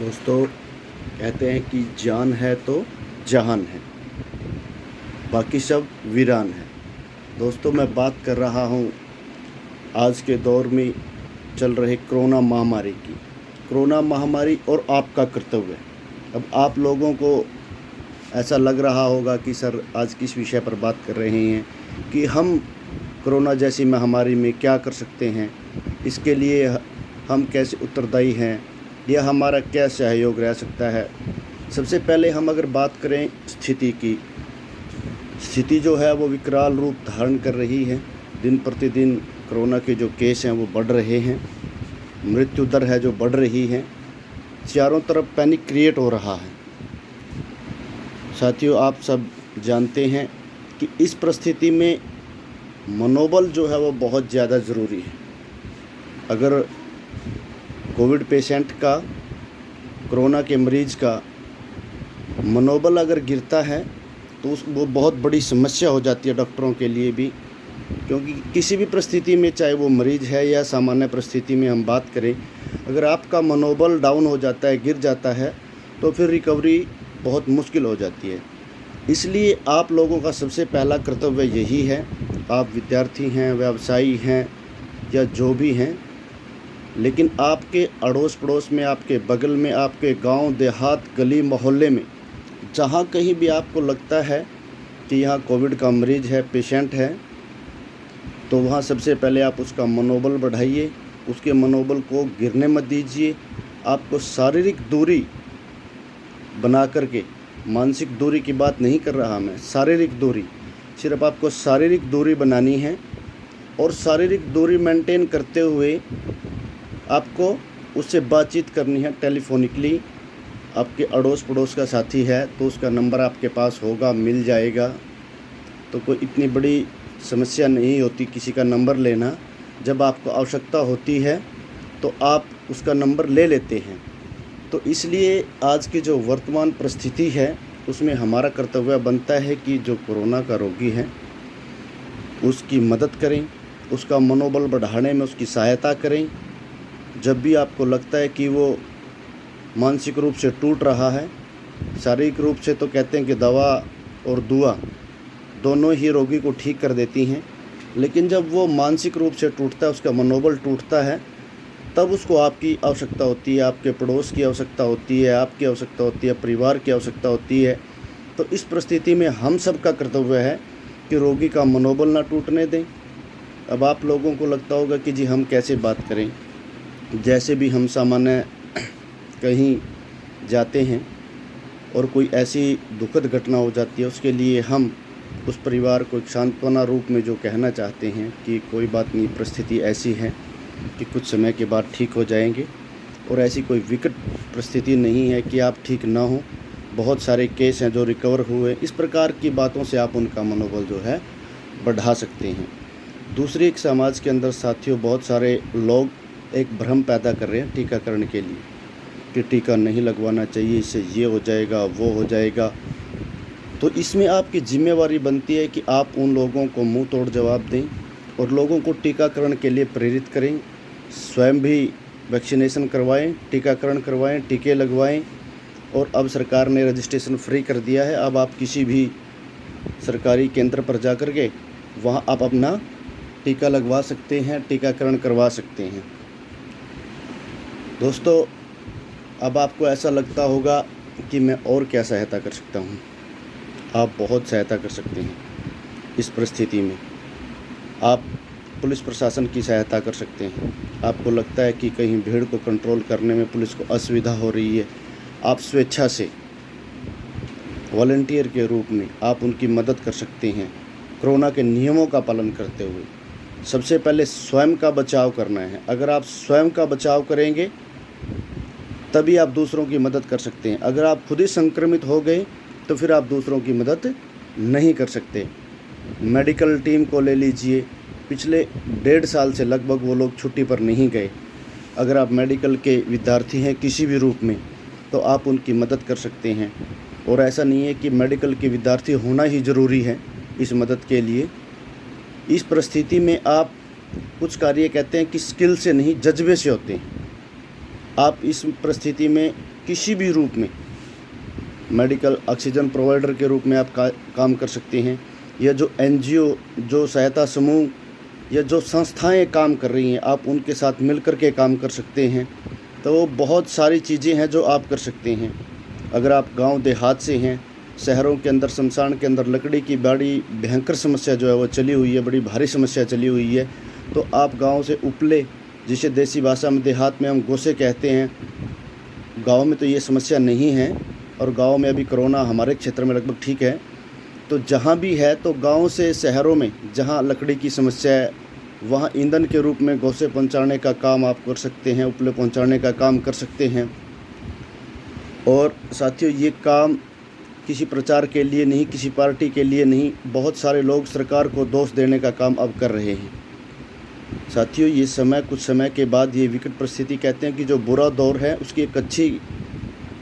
दोस्तों, कहते हैं कि जान है तो जहान है, बाकी सब वीरान है। दोस्तों, मैं बात कर रहा हूँ आज के दौर में चल रहे कोरोना महामारी की। कोरोना महामारी और आपका कर्तव्य। अब आप लोगों को ऐसा लग रहा होगा कि सर आज किस विषय पर बात कर रहे हैं, कि हम कोरोना जैसी महामारी में क्या कर सकते हैं, इसके लिए हम कैसे उत्तरदायी हैं, यह हमारा क्या सहयोग रह सकता है। सबसे पहले हम अगर बात करें स्थिति जो है वो विकराल रूप धारण कर रही है। दिन प्रतिदिन कोरोना के जो केस हैं वो बढ़ रहे हैं, मृत्यु दर है जो बढ़ रही है, चारों तरफ पैनिक क्रिएट हो रहा है। साथियों, आप सब जानते हैं कि इस परिस्थिति में मनोबल जो है वो बहुत ज़्यादा ज़रूरी है। अगर कोविड पेशेंट का, कोरोना के मरीज़ का मनोबल अगर गिरता है तो वो बहुत बड़ी समस्या हो जाती है डॉक्टरों के लिए भी, क्योंकि किसी भी परिस्थिति में, चाहे वो मरीज़ है या सामान्य परिस्थिति में हम बात करें, अगर आपका मनोबल डाउन हो जाता है, गिर जाता है, तो फिर रिकवरी बहुत मुश्किल हो जाती है। इसलिए आप लोगों का सबसे पहला कर्तव्य यही है, आप विद्यार्थी हैं, व्यवसायी हैं या जो भी हैं, लेकिन आपके अड़ोस पड़ोस में, आपके बगल में, आपके गांव, देहात, गली मोहल्ले में जहां कहीं भी आपको लगता है कि यहाँ कोविड का मरीज़ है, पेशेंट है, तो वहाँ सबसे पहले आप उसका मनोबल बढ़ाइए, उसके मनोबल को गिरने मत दीजिए। आपको शारीरिक दूरी बना करके, मानसिक दूरी की बात नहीं कर रहा मैं, शारीरिक दूरी, सिर्फ आपको शारीरिक दूरी बनानी है। और शारीरिक दूरी मेंटेन करते हुए आपको उससे बातचीत करनी है टेलीफोनिकली। आपके अड़ोस पड़ोस का साथी है तो उसका नंबर आपके पास होगा, मिल जाएगा, तो कोई इतनी बड़ी समस्या नहीं होती किसी का नंबर लेना। जब आपको आवश्यकता होती है तो आप उसका नंबर ले लेते हैं। तो इसलिए आज की जो वर्तमान परिस्थिति है उसमें हमारा कर्तव्य बनता है कि जो कोरोना का रोगी है उसकी मदद करें, उसका मनोबल बढ़ाने में उसकी सहायता करें। जब भी आपको लगता है कि वो मानसिक रूप से टूट रहा है, शारीरिक रूप से तो कहते हैं कि दवा और दुआ दोनों ही रोगी को ठीक कर देती हैं, लेकिन जब वो मानसिक रूप से टूटता है, उसका मनोबल टूटता है, तब उसको आपकी आवश्यकता होती है, आपके पड़ोस की आवश्यकता होती है, आपकी आवश्यकता होती है, परिवार की आवश्यकता होती है। तो इस परिस्थिति में हम सब का कर्तव्य है कि रोगी का मनोबल ना टूटने दें। अब आप लोगों को लगता होगा कि जी हम कैसे बात करें, जैसे भी हम सामान्य कहीं जाते हैं और कोई ऐसी दुखद घटना हो जाती है, उसके लिए हम उस परिवार को एक सांत्वना रूप में जो कहना चाहते हैं कि कोई बात नहीं, परिस्थिति ऐसी है कि कुछ समय के बाद ठीक हो जाएंगे, और ऐसी कोई विकट परिस्थिति नहीं है कि आप ठीक ना हो, बहुत सारे केस हैं जो रिकवर हुए। इस प्रकार की बातों से आप उनका मनोबल जो है बढ़ा सकते हैं। दूसरी, एक समाज के अंदर साथियों बहुत सारे लोग एक भ्रम पैदा कर रहे हैं टीकाकरण के लिए कि टीका नहीं लगवाना चाहिए, इससे ये हो जाएगा, वो हो जाएगा। तो इसमें आपकी जिम्मेवारी बनती है कि आप उन लोगों को मुंह तोड़ जवाब दें और लोगों को टीकाकरण के लिए प्रेरित करें। स्वयं भी वैक्सीनेशन करवाएं, टीकाकरण करवाएं, टीके लगवाएं। और अब सरकार ने रजिस्ट्रेशन फ्री कर दिया है। अब आप किसी भी सरकारी केंद्र पर जा कर के वहाँ आप अपना टीका लगवा सकते हैं, टीकाकरण करवा सकते हैं। दोस्तों, अब आपको ऐसा लगता होगा कि मैं और क्या सहायता कर सकता हूँ। आप बहुत सहायता कर सकते हैं इस परिस्थिति में। आप पुलिस प्रशासन की सहायता कर सकते हैं। आपको लगता है कि कहीं भीड़ को कंट्रोल करने में पुलिस को असुविधा हो रही है, आप स्वेच्छा से वॉलंटियर के रूप में आप उनकी मदद कर सकते हैं, कोरोना के नियमों का पालन करते हुए। सबसे पहले स्वयं का बचाव करना है। अगर आप स्वयं का बचाव करेंगे तभी आप दूसरों की मदद कर सकते हैं। अगर आप खुद ही संक्रमित हो गए तो फिर आप दूसरों की मदद नहीं कर सकते। मेडिकल टीम को ले लीजिए, पिछले 1.5 साल से लगभग वो लोग छुट्टी पर नहीं गए। अगर आप मेडिकल के विद्यार्थी हैं किसी भी रूप में तो आप उनकी मदद कर सकते हैं। और ऐसा नहीं है कि मेडिकल के विद्यार्थी होना ही ज़रूरी है इस मदद के लिए। इस परिस्थिति में आप कुछ कार्य कहते हैं कि स्किल से नहीं, जज्बे से होते हैं। आप इस परिस्थिति में किसी भी रूप में मेडिकल ऑक्सीजन प्रोवाइडर के रूप में आप काम कर सकते हैं, या जो एनजीओ, जो सहायता समूह या जो संस्थाएं काम कर रही हैं, आप उनके साथ मिलकर के काम कर सकते हैं। तो बहुत सारी चीज़ें हैं जो आप कर सकते हैं। अगर आप गांव देहात से हैं, शहरों के अंदर, शमशान के अंदर लकड़ी की बड़ी भयंकर समस्या जो है वो चली हुई है, बड़ी भारी समस्या चली हुई है, तो आप गांव से उपले, जिसे देसी भाषा में, देहात में हम गोसे कहते हैं, गांव में तो ये समस्या नहीं है, और गांव में अभी कोरोना हमारे क्षेत्र में लगभग ठीक है। तो जहाँ भी है, तो गांव से शहरों में जहाँ लकड़ी की समस्या है, वहाँ ईंधन के रूप में गोसे पहुँचाने का काम आप कर सकते हैं, उपले पहुँचाने का काम कर सकते हैं। और साथियों, ये काम किसी प्रचार के लिए नहीं, किसी पार्टी के लिए नहीं, बहुत सारे लोग सरकार को दोष देने का काम अब कर रहे हैं। साथियों, ये समय, कुछ समय के बाद ये विकट परिस्थिति, कहते हैं कि जो बुरा दौर है उसकी एक अच्छी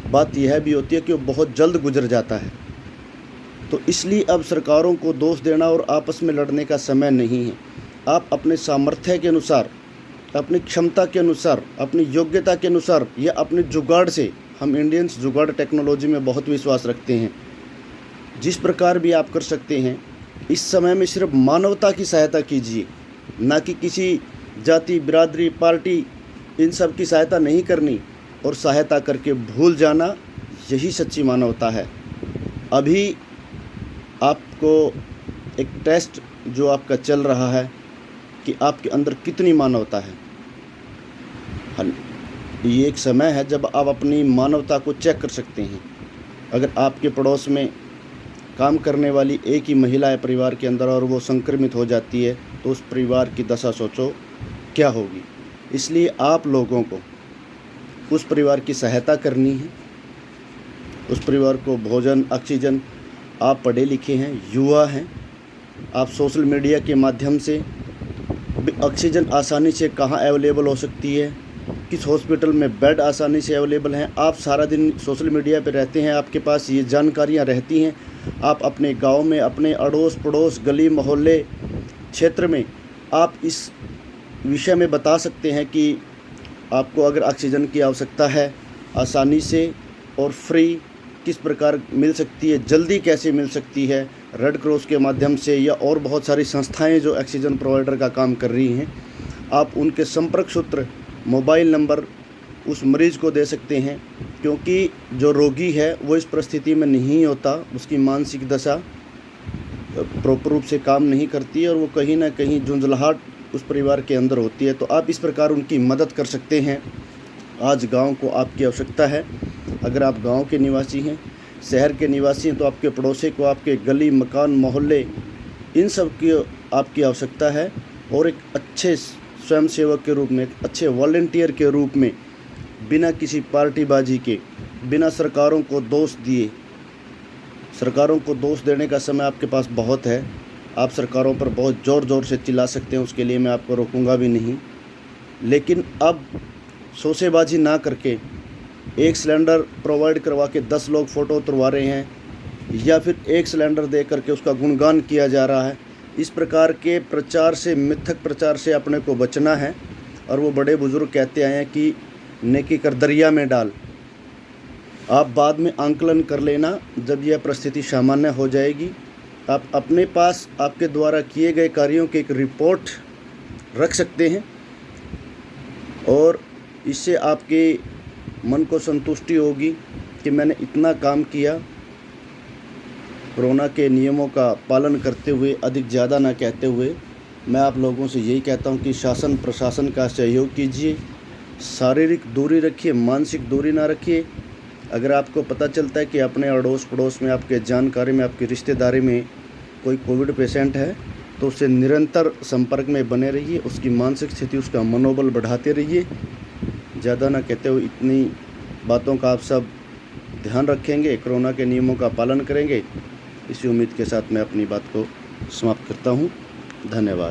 बात यह भी होती है कि वो बहुत जल्द गुजर जाता है। तो इसलिए अब सरकारों को दोष देना और आपस में लड़ने का समय नहीं है। आप अपने सामर्थ्य के अनुसार, अपनी क्षमता के अनुसार, अपनी योग्यता के अनुसार, या अपने जुगाड़ से, हम इंडियंस जुगाड़ टेक्नोलॉजी में बहुत विश्वास रखते हैं, जिस प्रकार भी आप कर सकते हैं। इस समय में सिर्फ मानवता की सहायता कीजिए, ना कि किसी जाति, बिरादरी, पार्टी, इन सब की सहायता नहीं करनी, और सहायता करके भूल जाना, यही सच्ची मानवता है। अभी आपको एक टेस्ट जो आपका चल रहा है कि आपके अंदर कितनी मानवता है। ये एक समय है जब आप अपनी मानवता को चेक कर सकते हैं। अगर आपके पड़ोस में काम करने वाली एक ही महिला है परिवार के अंदर, और वो संक्रमित हो जाती है, तो उस परिवार की दशा सोचो क्या होगी। इसलिए आप लोगों को उस परिवार की सहायता करनी है, उस परिवार को भोजन, ऑक्सीजन। आप पढ़े लिखे हैं, युवा हैं, आप सोशल मीडिया के माध्यम से ऑक्सीजन आसानी से कहाँ अवेलेबल हो सकती है, किस हॉस्पिटल में बेड आसानी से अवेलेबल हैं, आप सारा दिन सोशल मीडिया पर रहते हैं, आपके पास ये जानकारियाँ रहती हैं। आप अपने गांव में, अपने अड़ोस पड़ोस, गली मोहल्ले, क्षेत्र में आप इस विषय में बता सकते हैं कि आपको अगर ऑक्सीजन की आवश्यकता है, आसानी से और फ्री किस प्रकार मिल सकती है, जल्दी कैसे मिल सकती है, रेड क्रॉस के माध्यम से, या और बहुत सारी संस्थाएं जो ऑक्सीजन प्रोवाइडर का काम कर रही हैं। आप उनके संपर्क सूत्र, मोबाइल नंबर उस मरीज़ को दे सकते हैं, क्योंकि जो रोगी है वो इस परिस्थिति में नहीं होता, उसकी मानसिक दशा प्रॉपर रूप से काम नहीं करती है, और वो कहीं ना कहीं झुंझलाहट उस परिवार के अंदर होती है। तो आप इस प्रकार उनकी मदद कर सकते हैं। आज गांव को आपकी आवश्यकता है। अगर आप गांव के निवासी हैं, शहर के निवासी हैं, तो आपके पड़ोसी को, आपके गली, मकान, मोहल्ले, इन सब की आपकी आवश्यकता है। और एक अच्छे स्वयंसेवक के रूप में, एक अच्छे वॉलंटियर के रूप में, बिना किसी पार्टीबाजी के, बिना सरकारों को दोष दिए, सरकारों को दोष देने का समय आपके पास बहुत है। आप सरकारों पर बहुत ज़ोर ज़ोर से चिल्ला सकते हैं, उसके लिए मैं आपको रोकूंगा भी नहीं। लेकिन अब शोसेबाजी ना करके, एक सिलेंडर प्रोवाइड करवा के 10 लोग फ़ोटो उतरवा रहे हैं, या फिर एक सिलेंडर दे करके उसका गुणगान किया जा रहा है, इस प्रकार के प्रचार से, मिथक प्रचार से अपने को बचना है। और वो बड़े बुज़ुर्ग कहते आए हैं कि नेकी कर दरिया में डाल। आप बाद में आंकलन कर लेना, जब यह परिस्थिति सामान्य हो जाएगी। आप अपने पास आपके द्वारा किए गए कार्यों की एक रिपोर्ट रख सकते हैं, और इससे आपके मन को संतुष्टि होगी कि मैंने इतना काम किया। कोरोना के नियमों का पालन करते हुए, अधिक ज़्यादा ना कहते हुए, मैं आप लोगों से यही कहता हूं कि शासन प्रशासन का सहयोग कीजिए, शारीरिक दूरी रखिए, मानसिक दूरी ना रखिए। अगर आपको पता चलता है कि अपने अड़ोस पड़ोस में, आपके जानकारी में, आपकी रिश्तेदारी में कोई कोविड पेशेंट है, तो उससे निरंतर संपर्क में बने रहिए, उसकी मानसिक स्थिति, उसका मनोबल बढ़ाते रहिए। ज़्यादा ना कहते हुए इतनी बातों का आप सब ध्यान रखेंगे, कोरोना के नियमों का पालन करेंगे, इसी उम्मीद के साथ मैं अपनी बात को समाप्त करता हूँ। धन्यवाद।